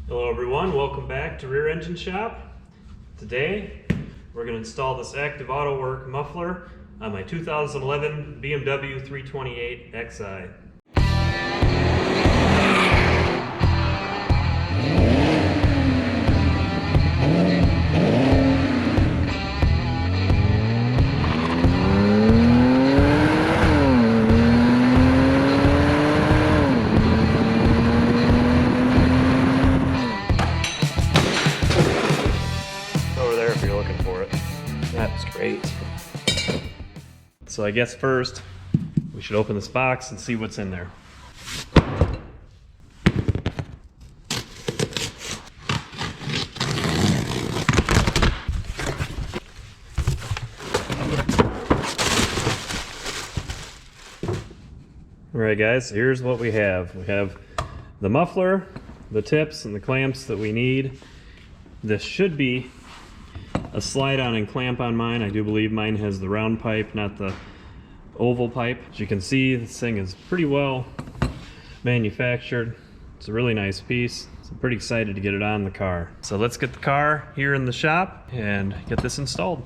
Hello everyone, welcome back to Rear Engine Shop. Today we're going to install this Active Autowerke muffler on my 2011 BMW 328i Xdrive. If you're looking for it. That's great. So I guess first we should open this box and see what's in there. Alright guys, here's what we have. We have the muffler, the tips, and the clamps that we need. This should be a slide on and clamp on mine. I do believe mine has the round pipe, not the oval pipe. As you can see, this thing is pretty well manufactured. It's a really nice piece. So I'm pretty excited to get it on the car. So let's get the car here in the shop and get this installed.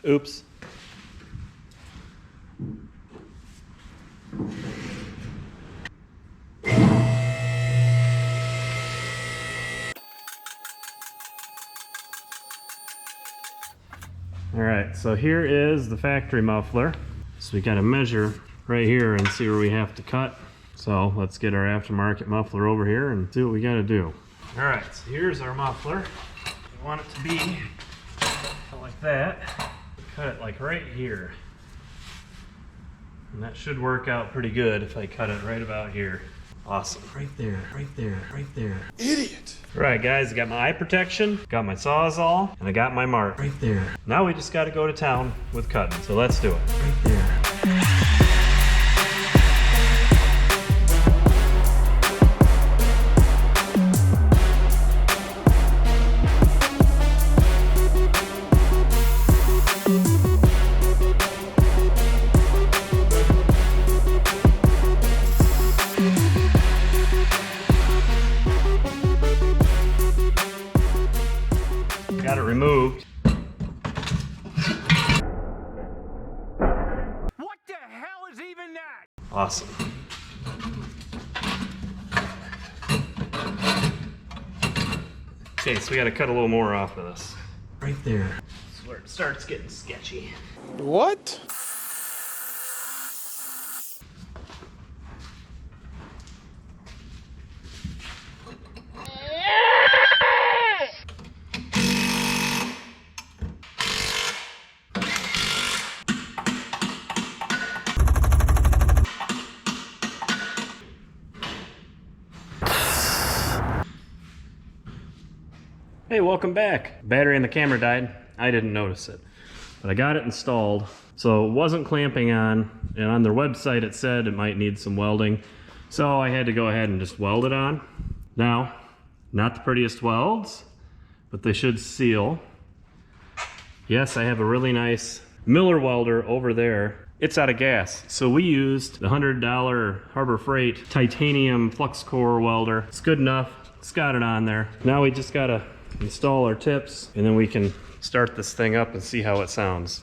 Oops. Alright, so here is the factory muffler. So we got to measure right here and see where we have to cut. So let's get our aftermarket muffler over here and see what we got to do. Alright, so here's our muffler. We want it to be like that. Cut it like right here. And that should work out pretty good if I cut it right about here. Awesome. Right there, right there, right there. Idiot! Alright guys, I got my eye protection, got my Sawzall, and I got my mark. Right there. Now we just gotta go to town with cutting. So let's do it. Right there. Got it removed. What the hell is even that? Awesome. Okay, so we got to cut a little more off of this. Right there. That's where it starts getting sketchy. What? Hey, welcome back. Battery in the camera died. I didn't notice it, but I got it installed. So it wasn't clamping on, and on their website it said it might need some welding. So I had to go ahead and just weld it on. Now, not the prettiest welds, but they should seal. Yes, I have a really nice Miller welder over there. It's out of gas. So we used the $100 Harbor Freight titanium flux core welder. It's good enough. It's got it on there. Now we just gotta install our tips, and then we can start this thing up and see how it sounds.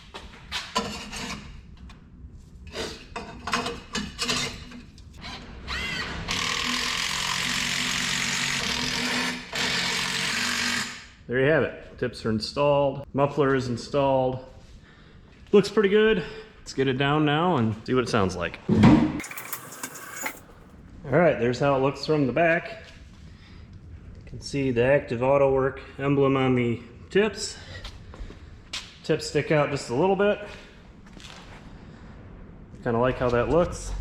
There you have it. Tips are installed. Muffler is installed. Looks pretty good. Let's get it down now and see what it sounds like. All right, there's how it looks from the back. You can see the Active Autowerke emblem on the tips. Tips stick out just a little bit. Kind of like how that looks.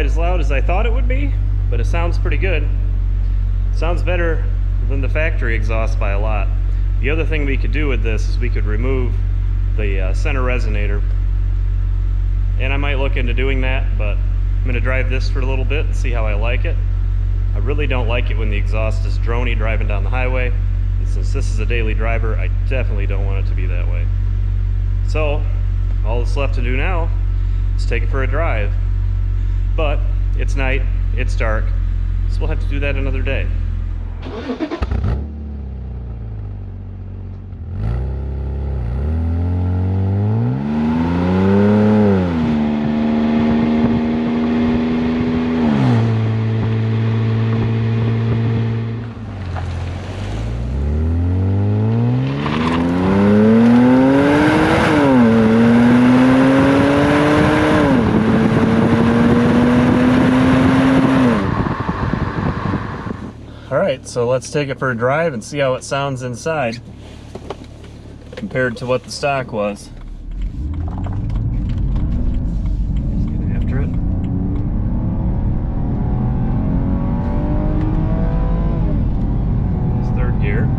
as loud as I thought it would be, but it sounds pretty good. Sounds better than the factory exhaust by a lot. The other thing we could do with this is we could remove the center resonator, and I might look into doing that, but I'm going to drive this for a little bit and see how I like it. I really don't like it when the exhaust is droney driving down the highway, and since this is a daily driver, I definitely don't want it to be that way. So all that's left to do now is take it for a drive, but it's night, it's dark, so we'll have to do that another day. Alright, so let's take it for a drive and see how it sounds inside compared to what the stock was. Let's get after it. It's third gear.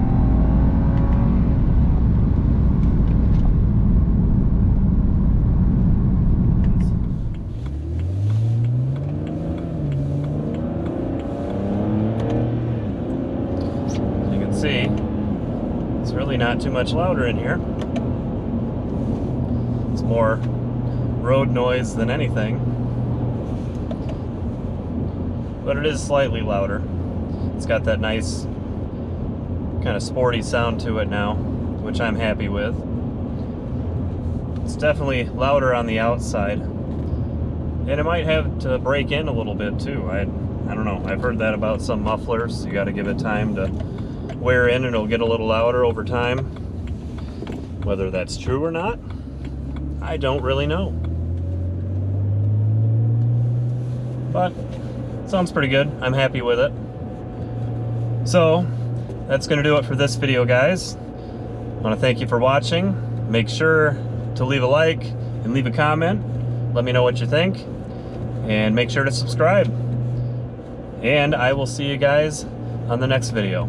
See, it's really not too much louder in here. It's more road noise than anything, but it is slightly louder. It's got that nice kind of sporty sound to it now, which I'm happy with. It's definitely louder on the outside, and it might have to break in a little bit too. I don't know, I've heard that about some mufflers. You got to give it time to wear in and it'll get a little louder over time. Whether that's true or not, I don't really know. But it sounds pretty good. I'm happy with it. So that's gonna do it for this video, guys. I want to thank you for watching. Make sure to leave a like and leave a comment. Let me know what you think, and make sure to subscribe. And I will see you guys on the next video.